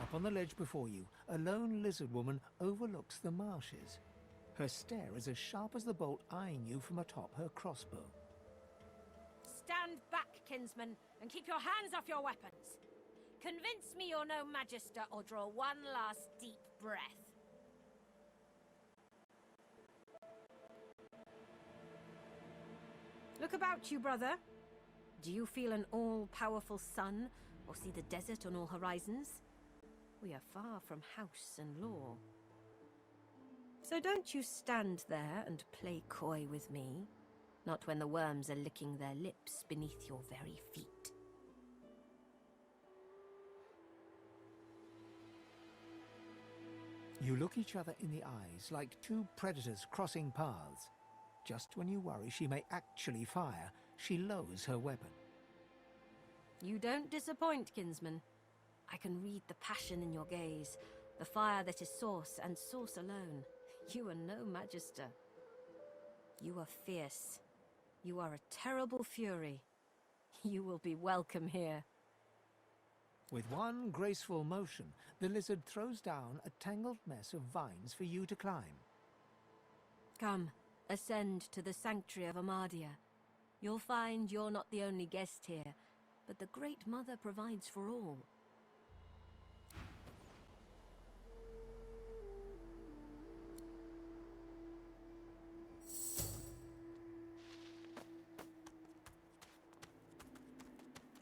Up on the ledge before you, a lone lizard woman overlooks the marshes. Her stare is as sharp as the bolt eyeing you from atop her crossbow. Stand back, kinsman, and keep your hands off your weapons. Convince me you're no magister, or draw one last deep breath. Look about you, brother. Do you feel an all-powerful sun, or see the desert on all horizons? We are far from house and law. So don't you stand there and play coy with me. Not when the worms are licking their lips beneath your very feet. You look each other in the eyes like two predators crossing paths. Just when you worry she may actually fire, she lowers her weapon. You don't disappoint, kinsman. I can read the passion in your gaze, the fire that is source and source alone. You are no magister. You are fierce. You are a terrible fury. You will be welcome here. With one graceful motion, the lizard throws down a tangled mess of vines for you to climb. Come, ascend to the Sanctuary of Amadia. You'll find you're not the only guest here, but the Great Mother provides for all.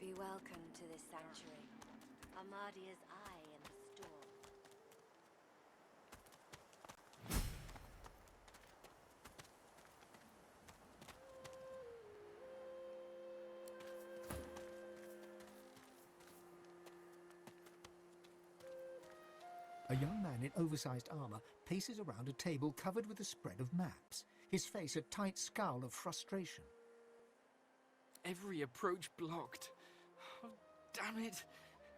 Be welcome to this sanctuary, Amadia's eye in the storm. A young man in oversized armor paces around a table covered with a spread of maps, his face a tight scowl of frustration. Every approach blocked. Oh, damn it!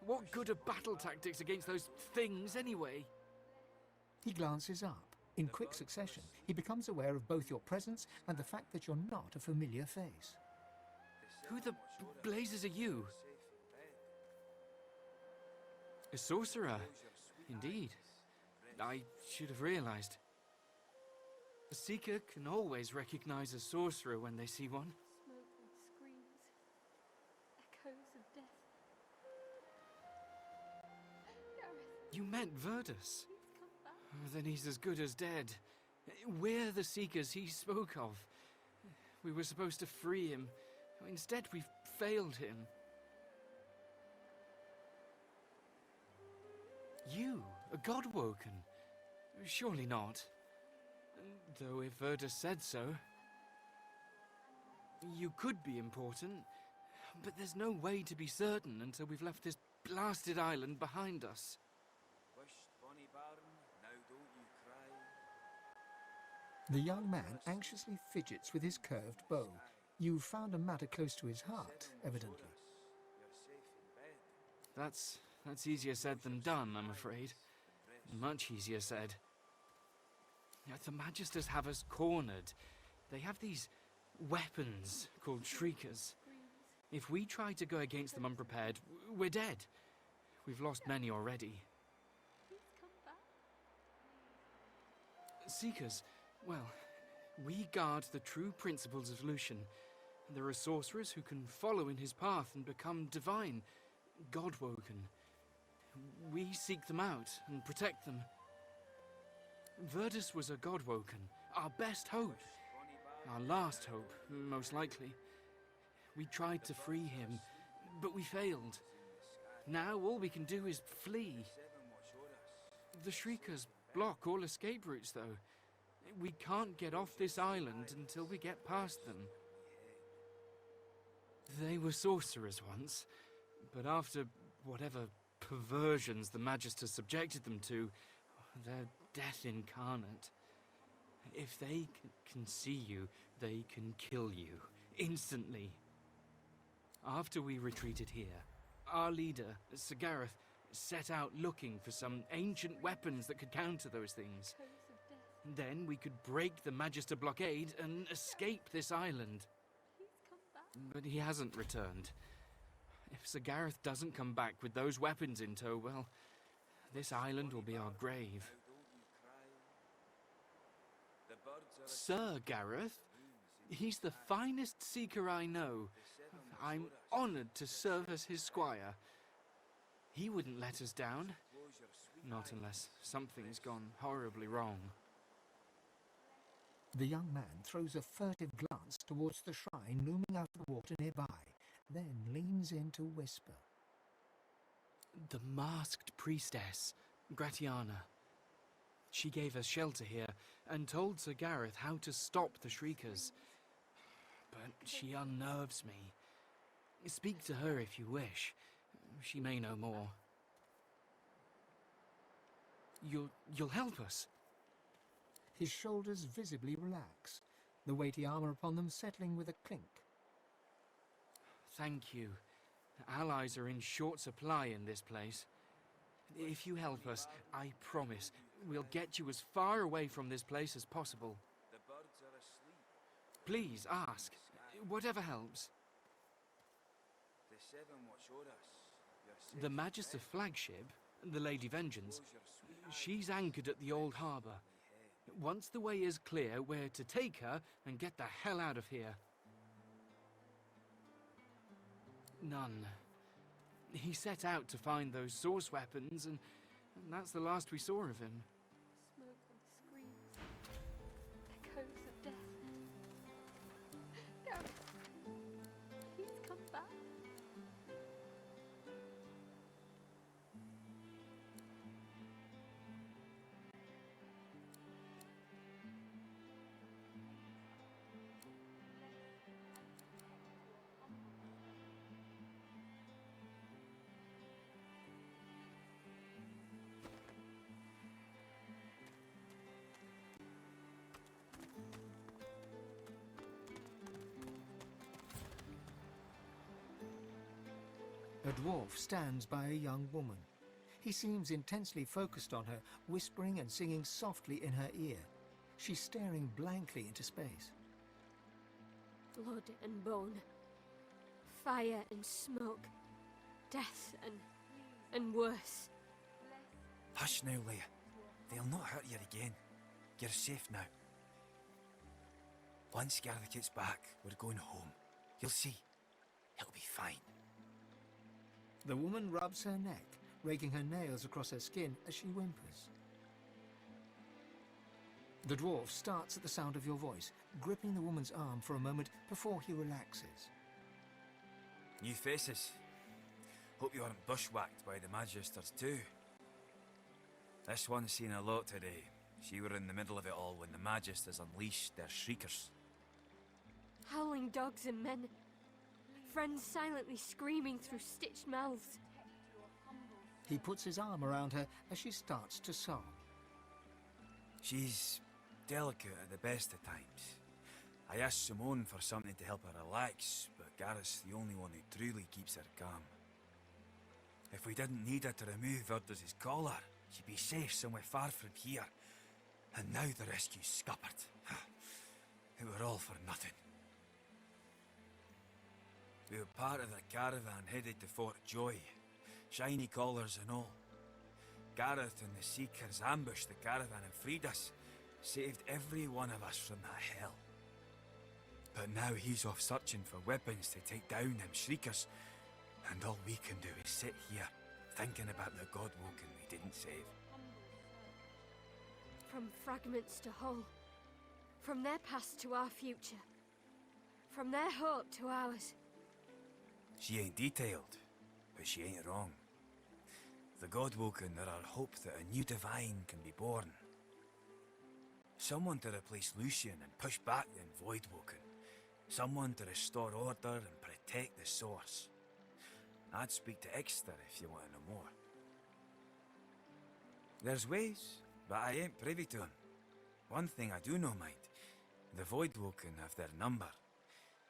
What good are battle tactics against those things, anyway? He glances up. In quick succession, he becomes aware of both your presence and the fact that you're not a familiar face. Who the blazes are you? A sorcerer, indeed. I should have realized. A seeker can always recognize a sorcerer when they see one. Smoke and screams. Echoes of death. Gareth, You meant Verdus. please come back. Then he's as good as dead. We're the seekers he spoke of. We were supposed to free him. Instead, we've failed him. You, a god-woken? Surely not. Though if Verdus said so. You could be important, but there's no way to be certain until we've left this blasted island behind us. The young man anxiously fidgets with his curved bow. You've found a matter close to his heart, evidently. That's easier said than done, I'm afraid. Much easier said. The Magisters have us cornered. They have these weapons called shriekers. If we try to go against them unprepared, we're dead. We've lost many already. Please come back. Seekers, well, we guard the true principles of Lucian. There are sorcerers who can follow in his path and become divine, god-woken. We seek them out and protect them. Verdus was a god-woken, our best hope. Our last hope, most likely. We tried to free him, but we failed. Now all we can do is flee. The Shriekers block all escape routes, though. We can't get off this island until we get past them. They were sorcerers once, but after whatever perversions the Magister subjected them to, they're death incarnate. If they can see you, they can kill you, instantly. After we retreated here, our leader, Sir Gareth, set out looking for some ancient weapons that could counter those things. Echoes of death. Then we could break the Magister blockade and escape this island. Please come back. But he hasn't returned. If Sir Gareth doesn't come back with those weapons in tow, well, This island will be our grave. Sir Gareth? He's the finest seeker I know. I'm honoured to serve as his squire. He wouldn't let us down. Not unless something's gone horribly wrong. The young man throws a furtive glance towards the shrine looming out of the water nearby, then leans in to whisper. The masked priestess, Gratiana. She gave us shelter here and told Sir Gareth how to stop the Shriekers. But she unnerves me. Speak to her if you wish. She may know more. You'll help us? His shoulders visibly relax, the weighty armour upon them settling with a clink. Thank you. Allies are in short supply in this place. If you help us, I promise, we'll get you as far away from this place as possible. Please, ask. Whatever helps. The Magister flagship, the Lady Vengeance, she's anchored at the old harbour. Once the way is clear, we're to take her and get the hell out of here. None. He set out to find those source weapons, and that's the last we saw of him. Smoke and screams. Echoes of death. Gareth, please come back. A dwarf stands by a young woman. He seems intensely focused on her, whispering and singing softly in her ear. She's staring blankly into space. Blood and bone, fire and smoke, death and worse. Hush now, Leia. They'll not hurt you again. You're safe now. Once Gareth gets back, we're going home. You'll see. It'll be fine. The woman rubs her neck, raking her nails across her skin as she whimpers. The dwarf starts at the sound of your voice, gripping the woman's arm for a moment before he relaxes. New faces. Hope you aren't bushwhacked by the Magisters too. This one's seen a lot today. She were in the middle of it all when the Magisters unleashed their Shriekers. Howling dogs and men. Friends silently screaming through stitched mouths. He puts his arm around her as she starts to sob. She's delicate at the best of times. I asked Simone for something to help her relax, but Gareth's the only one who truly keeps her calm. If we didn't need her to remove Urda's collar, she'd be safe somewhere far from here. And now the rescue's scuppered. It were all for nothing. We were part of the caravan headed to Fort Joy, shiny collars and all. Gareth and the Seekers ambushed the caravan and freed us, saved every one of us from that hell. But now he's off searching for weapons to take down them Shriekers, and all we can do is sit here, thinking about the Godwoken we didn't save. From fragments to whole. From their past to our future. From their hope to ours. She ain't detailed, but she ain't wrong. The Godwoken are our hope that a new divine can be born. Someone to replace Lucian and push back the Voidwoken. Someone to restore order and protect the source. I'd speak to Exeter if you want to know more. There's ways, but I ain't privy to 'em. One thing I do know, mind. The Voidwoken have their number.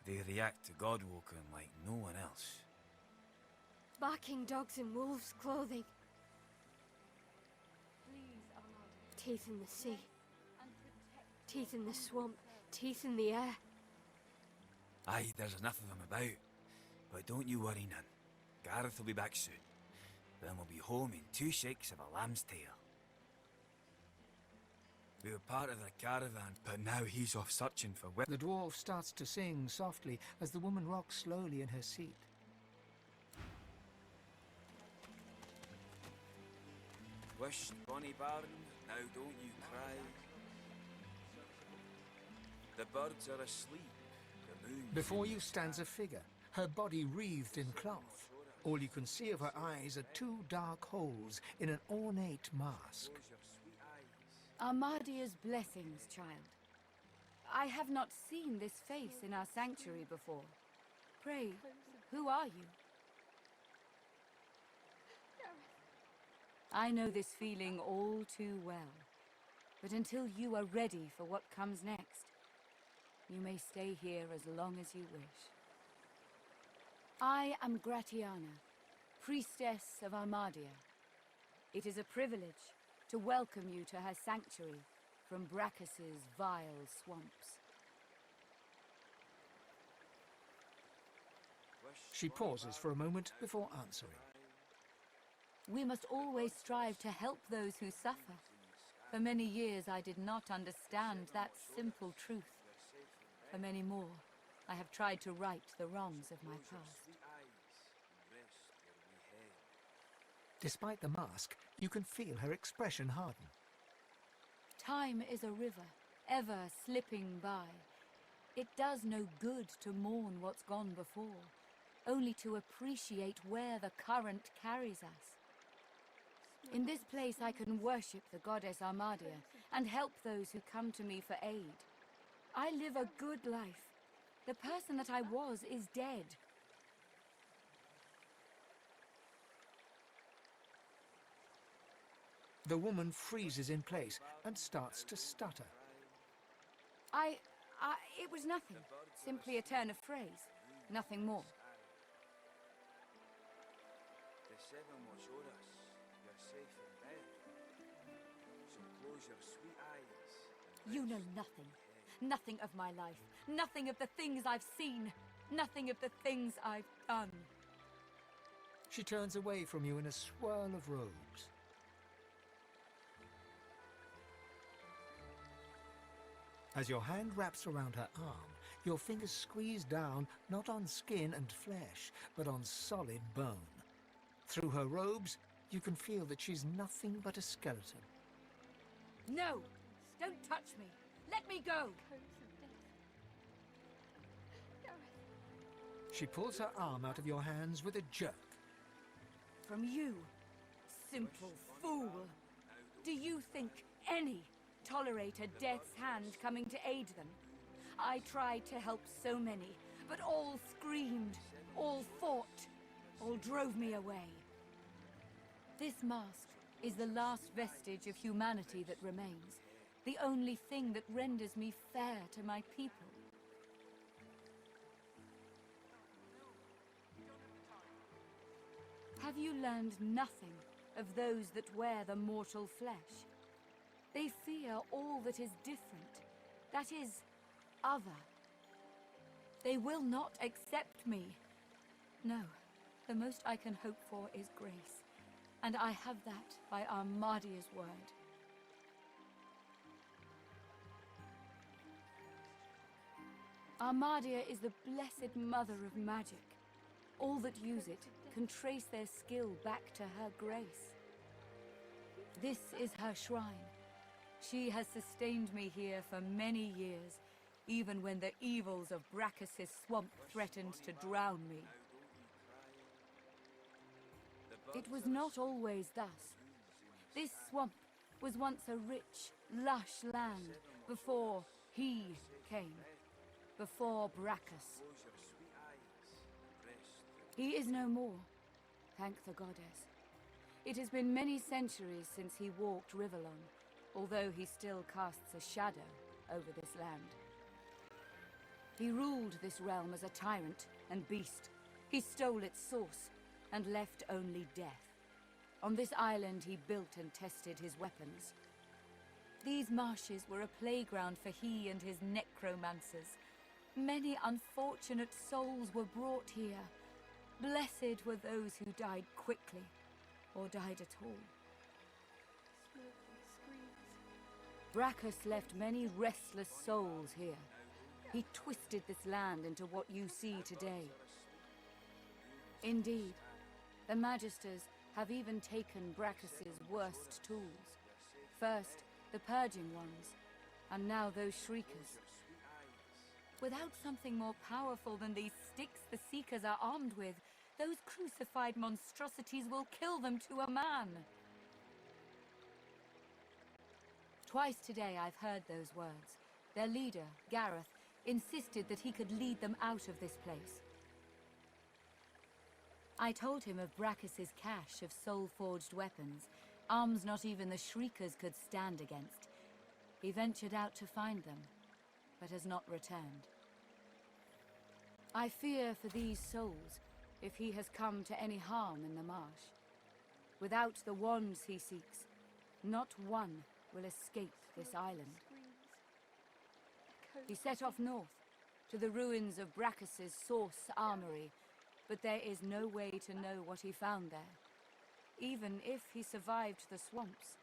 They react to Godwoken like no one else. Barking dogs in wolves' clothing. Please, Amadia. Teeth in the sea. And protect. Teeth in the swamp. Teeth in the air. Aye, there's enough of them about. But don't you worry none. Gareth will be back soon. then we'll be home in 2 shakes of a lamb's tail. We were part of the caravan, but now he's off searching for The dwarf starts to sing softly as the woman rocks slowly in her seat. Wish, bonny bairn, now don't you cry. The birds are asleep, the moon... Before you stands a figure, her body wreathed in cloth. All you can see of her eyes are 2 dark holes in an ornate mask. Amadia's blessings, child. I have not seen this face in our sanctuary before. Pray, who are you? I know this feeling all too well. But until you are ready for what comes next, you may stay here as long as you wish. I am Gratiana, priestess of Amadia. It is a privilege to welcome you to her sanctuary from Brachus's vile swamps. She pauses for a moment before answering. We must always strive to help those who suffer. For many years I did not understand that simple truth. For many more, I have tried to right the wrongs of my past. Despite the mask, you can feel her expression harden. Time is a river, ever slipping by. It does no good to mourn what's gone before, only to appreciate where the current carries us. In this place I can worship the goddess Amadia and help those who come to me for aid. I live a good life. The person that I was is dead. The woman freezes in place and starts to stutter. It was nothing. Simply a turn of phrase. Nothing more. The 7 will show us you're safe in bed. So close your sweet eyes. You know nothing. Nothing of my life. Nothing of the things I've seen. Nothing of the things I've done. She turns away from you in a swirl of robes. As your hand wraps around her arm, your fingers squeeze down not on skin and flesh, but on solid bone. Through her robes, you can feel that she's nothing but a skeleton. No! Don't touch me! Let me go! She pulls her arm out of your hands with a jerk. From you, simple fool! Do you think any tolerate a death's hand coming to aid them? I tried to help so many, but all screamed, all fought, all drove me away. This mask is the last vestige of humanity that remains, the only thing that renders me fair to my people. Have you learned nothing of those that wear the mortal flesh? They fear all that is different, that is, other. They will not accept me. No, the most I can hope for is grace, and I have that by Amadia's word. Amadia is the blessed mother of magic. All that use it can trace their skill back to her grace. This is her shrine. She has sustained me here for many years, even when the evils of Brachus's swamp threatened to drown me. It was not always thus. This swamp was once a rich, lush land before he came, before Brachus. He is no more, thank the goddess. It has been many centuries since he walked Riverlon, although he still casts a shadow over this land. He ruled this realm as a tyrant and beast. He stole its source and left only death. On this island he built and tested his weapons. These marshes were a playground for he and his necromancers. Many unfortunate souls were brought here. Blessed were those who died quickly. or died at all. Smoke and screams. Brachus left many restless souls here. He twisted this land into what you see today. Indeed, the Magisters have even taken Brachus's worst tools. First, the purging ones, and now those shriekers. Without something more powerful than these sticks the Seekers are armed with, those crucified monstrosities will kill them to a man. Twice today I've heard those words. Their leader, Gareth, insisted that he could lead them out of this place. I told him of Brachus's cache of soul-forged weapons, arms not even the Shriekers could stand against. He ventured out to find them, but has not returned. I fear for these souls, if he has come to any harm in the marsh. Without the wands he seeks, not one will escape this island. He set off north, to the ruins of Brachus's source armory, but there is no way to know what he found there, even if he survived the swamps.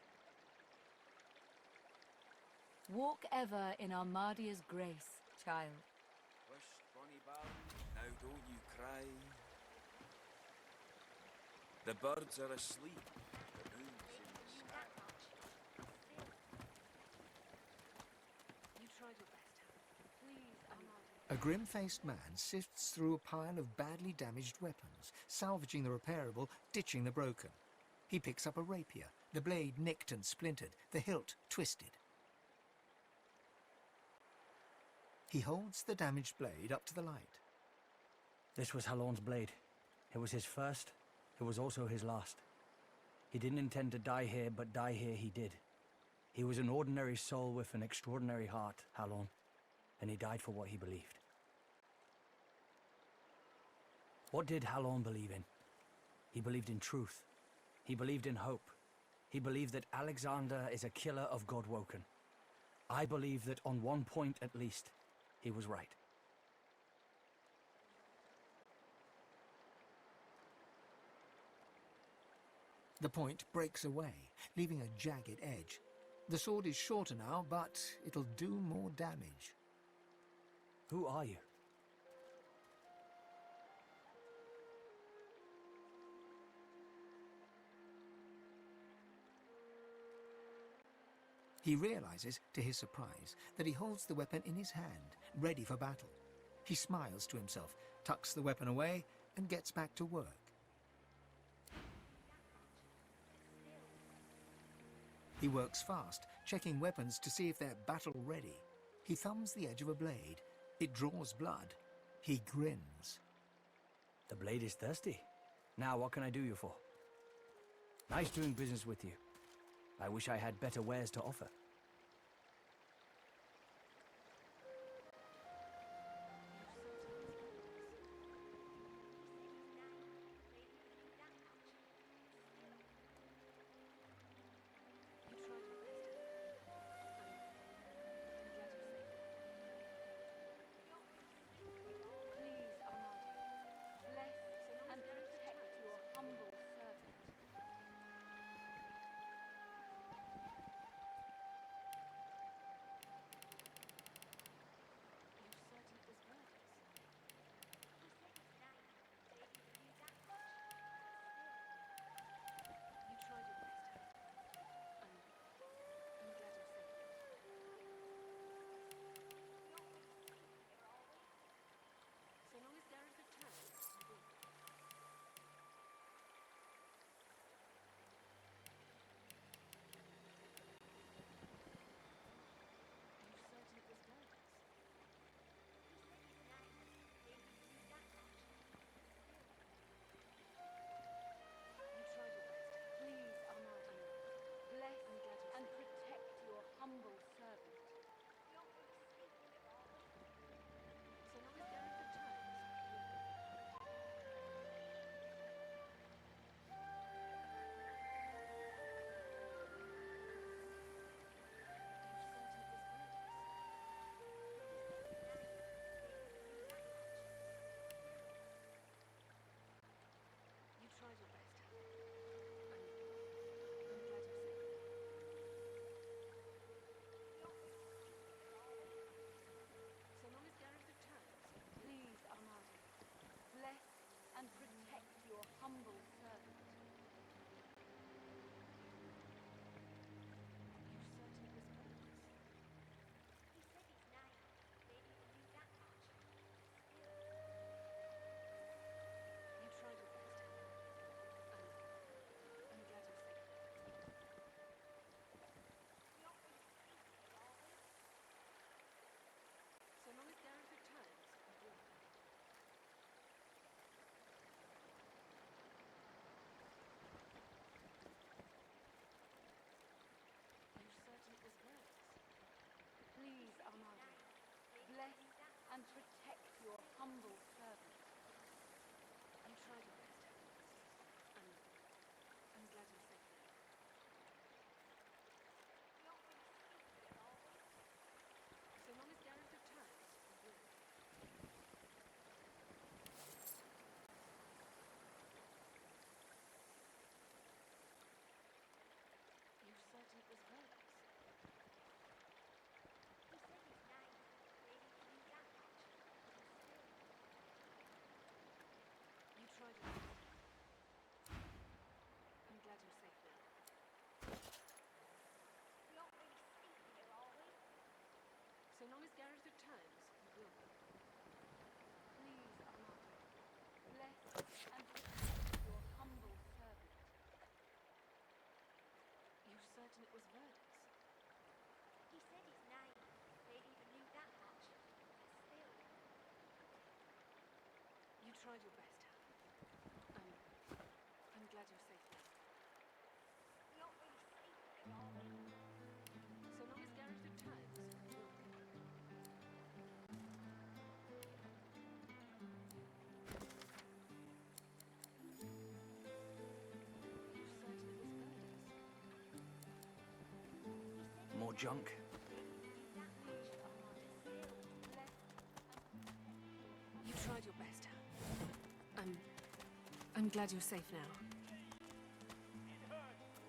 Walk ever in Amadia's grace, child. Hush, bonny bairn, now don't you cry. The birds are asleep, the moon's in the sky. You tried your best, Helen. Please, Amadia. A grim-faced man sifts through a pile of badly damaged weapons, salvaging the repairable, ditching the broken. He picks up a rapier, the blade nicked and splintered, the hilt twisted. He holds the damaged blade up to the light. This was Halorn's blade. It was his first, it was also his last. He didn't intend to die here, but die here he did. He was an ordinary soul with an extraordinary heart, Halorn, and he died for what he believed. What did Halorn believe in? He believed in truth. He believed in hope. He believed that Alexander is a killer of Godwoken. I believe that on one point at least, he was right. The point breaks away, leaving a jagged edge. The sword is shorter now, but it'll do more damage. Who are you? He realizes, to his surprise, that he holds the weapon in his hand, ready for battle. He smiles to himself, tucks the weapon away, and gets back to work. He works fast, checking weapons to see if they're battle-ready. He thumbs the edge of a blade. It draws blood. He grins. The blade is thirsty. Now what can I do you for? Nice doing business with you. I wish I had better wares to offer. tried your best, Han. I'm glad you're safe now. We aren't really safe here, are we? So long as Gareth returns, we will be. You certainly misheard us. More junk? You tried your best, Han. I'm glad you're safe now.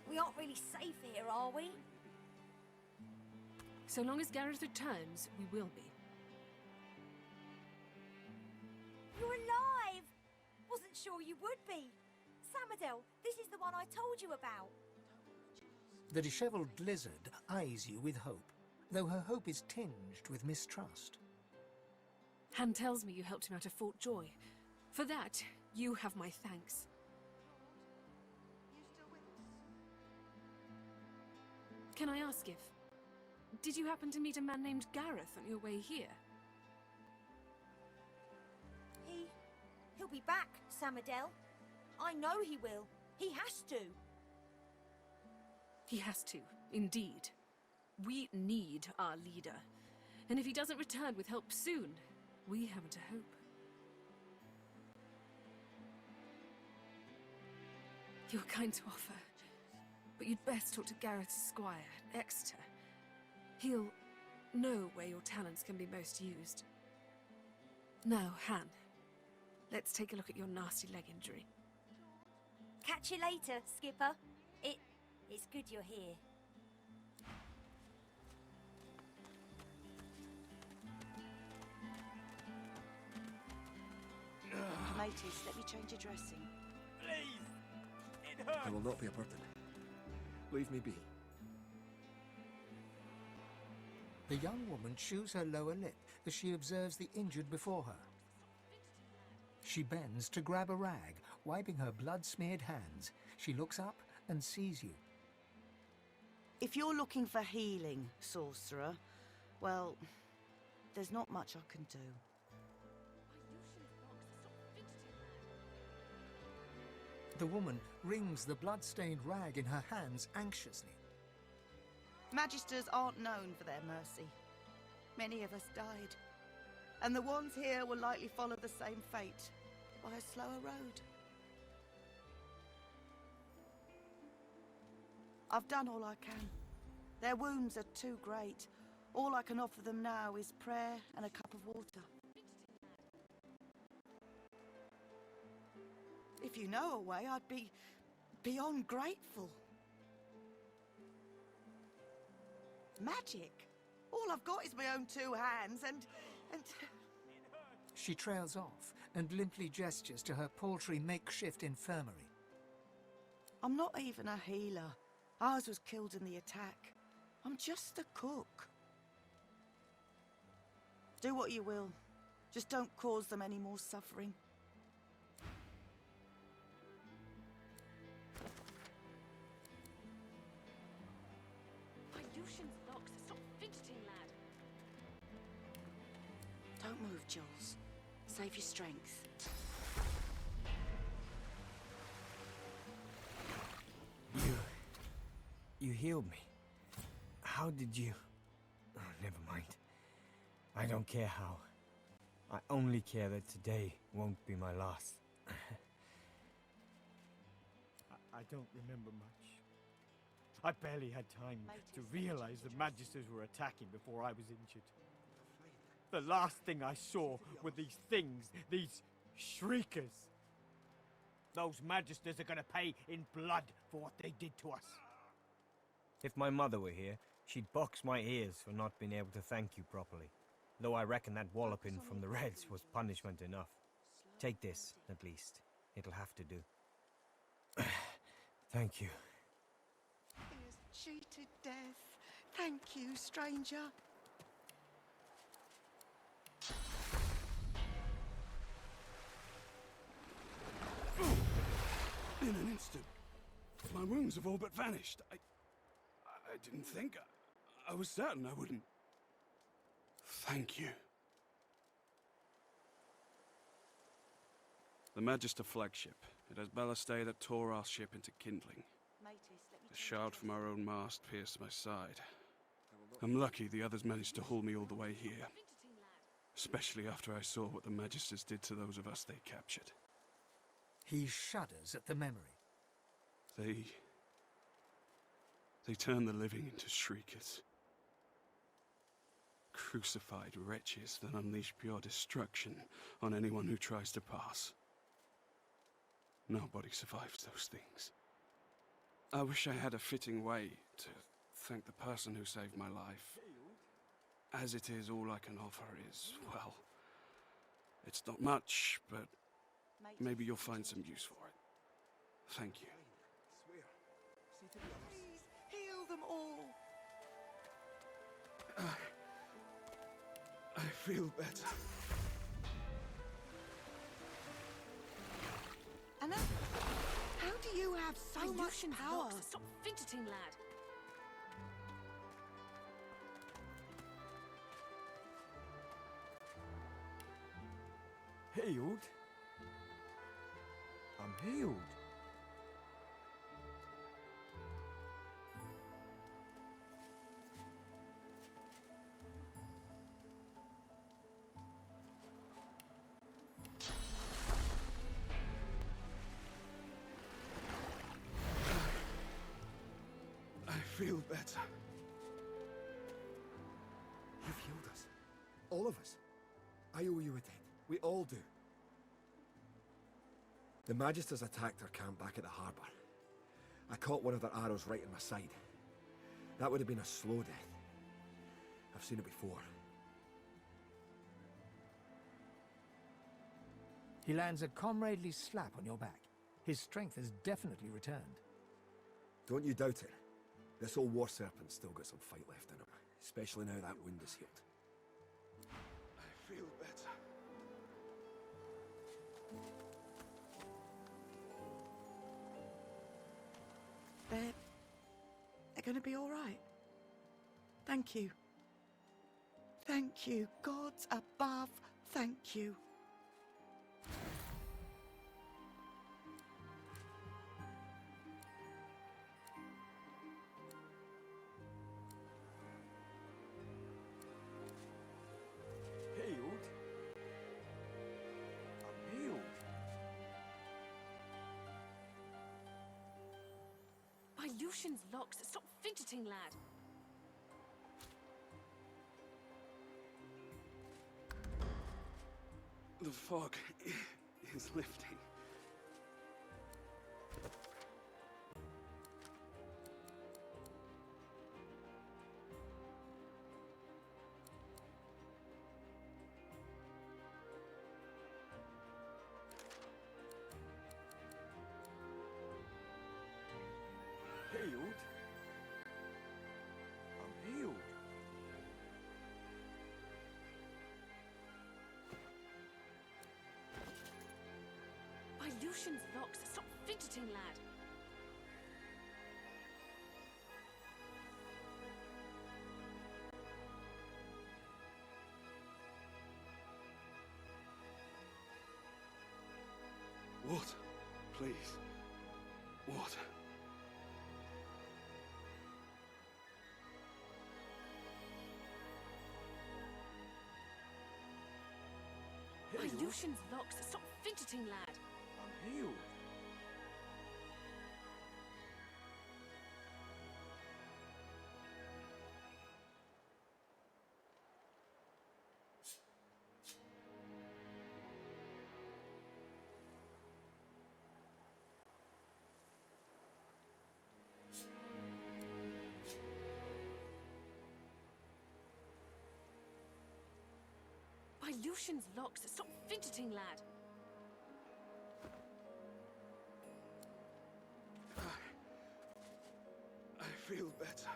We aren't really safe here, are we? So long as Gareth returns, we will be. You're alive! Wasn't sure you would be. Samadel, this is the one I told you about. The dishevelled lizard eyes you with hope, though her hope is tinged with mistrust. Han tells me you helped him out of Fort Joy. For that, you have my thanks. Can I ask if... Did you happen to meet a man named Gareth on your way here? He'll be back, Samadel. I know he will. He has to. He has to, indeed. We need our leader. And if he doesn't return with help soon, we haven't a hope. You're kind to offer, but you'd best talk to Gareth's squire, Exeter. He'll know where your talents can be most used. Now, Han, let's take a look at your nasty leg injury. Catch you later, Skipper. It's good you're here. Matey, let me change your dressing. Please! It hurts! I will not be a burden. Leave me be. The young woman chews her lower lip as she observes the injured before her. She bends to grab a rag, wiping her blood-smeared hands. She looks up and sees you. If you're looking for healing, sorcerer, well, there's not much I can do. The woman wrings the blood-stained rag in her hands anxiously. Magisters aren't known for their mercy. Many of us died, and the ones here will likely follow the same fate, by a slower road. I've done all I can. Their wounds are too great. All I can offer them now is prayer and a cup of water. If you know a way, I'd be beyond grateful. Magic? All I've got is my own two hands and... She trails off and limply gestures to her paltry makeshift infirmary. I'm not even a healer. Ours was killed in the attack. I'm just a cook. Do what you will. Just don't cause them any more suffering. Ilyushin's locks. Stop fidgeting, lad. Don't move, Jules. Save your strength. You healed me. How did you... Oh, never mind. I don't care how. I only care that today won't be my last. I don't remember much. I barely had time to realize the Magisters were attacking before I was injured. The last thing I saw were these things, these shriekers. Those Magisters are gonna pay in blood for what they did to us. If my mother were here, she'd box my ears for not being able to thank you properly. Though I reckon that walloping from the Reds was punishment enough. Take this, at least. It'll have to do. Thank you. Is cheated death. Thank you, stranger. In an instant. My wounds have all but vanished. I didn't think. I was certain I wouldn't. Thank you. The Magister flagship. It has ballistade that tore our ship into kindling. A shard from our own mast pierced my side. I'm lucky the others managed to haul me all the way here. Especially after I saw what the Magisters did to those of us they captured. He shudders at the memory. They turn the living into shriekers. Crucified wretches that unleash pure destruction on anyone who tries to pass. Nobody survives those things. I wish I had a fitting way to thank the person who saved my life. As it is, all I can offer is, well, it's not much, but maybe you'll find some use for it. Thank you. Please, heal them all. I feel better. Anna, how do you have so much Illusion's power? locks. Stop fidgeting, lad. Healed? I'm healed. I feel better. You've healed us. All of us. I owe you a debt. We all do. The Magisters attacked our camp back at the harbour. I caught one of their arrows right in my side. That would have been a slow death. I've seen it before. He lands a comradely slap on your back. His strength has definitely returned. Don't you doubt it. This old war serpent's still got some fight left in him. Especially now that wound is healed. I feel better. They're going to be all right. Thank you. Thank you. Gods above, thank you. Healed? I'm healed. By Lucian's locks. Stop fidgeting, lad. The fog is lifting. Healed? I'm healed. By Lucian's locks. Stop fidgeting, lad. Water, please. Water. By Lucian's locks. Stop fidgeting, lad. I'm healed. By Lucian's locks. Stop fidgeting, lad. I feel better.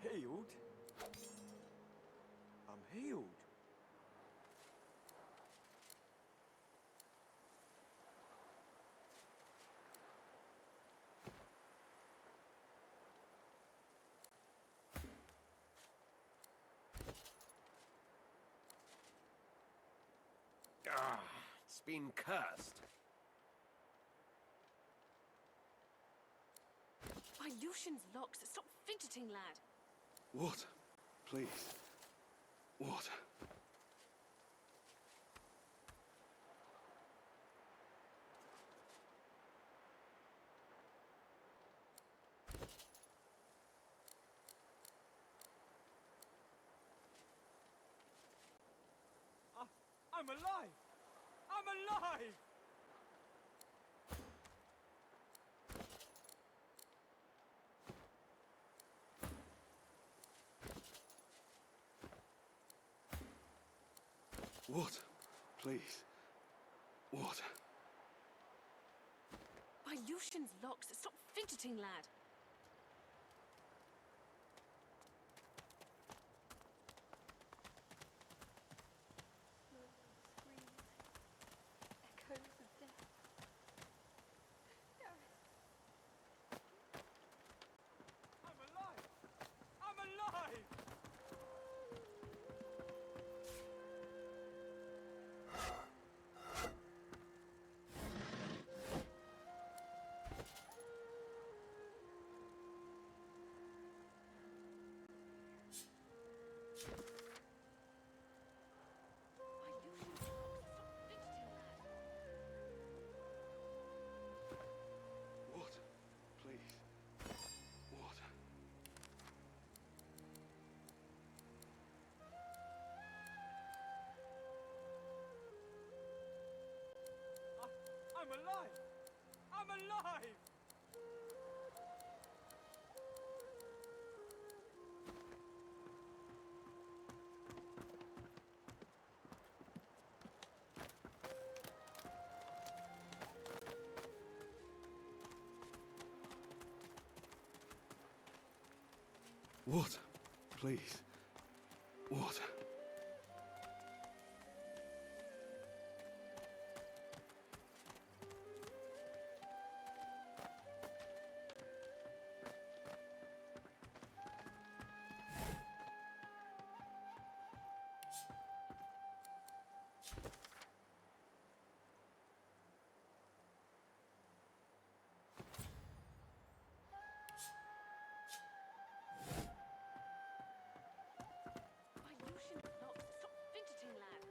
Healed? I'm healed. Ah, it's been cursed. By Lucian's locks, stop fidgeting, lad. Water, please. Water. I'm alive! I'm alive! Water, please. Water. By Lucian's locks, stop fidgeting, lad. Echoes of death. I'm alive! I'm alive! By Lucian's locks, stop fidgeting, lad. Water, please. Water. I'm alive! I'm alive! Water, please. Water. By Lucian's locks, stop fidgeting, lad.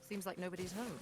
Seems like nobody's home.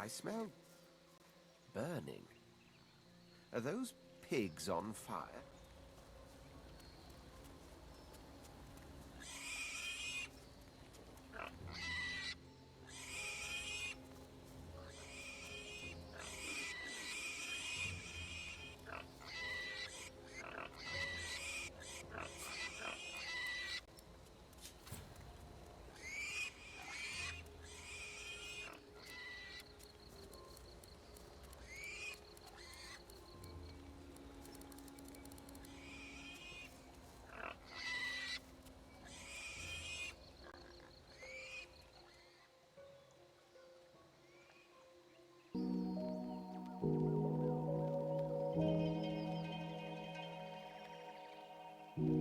I smell burning. Are those pigs on fire?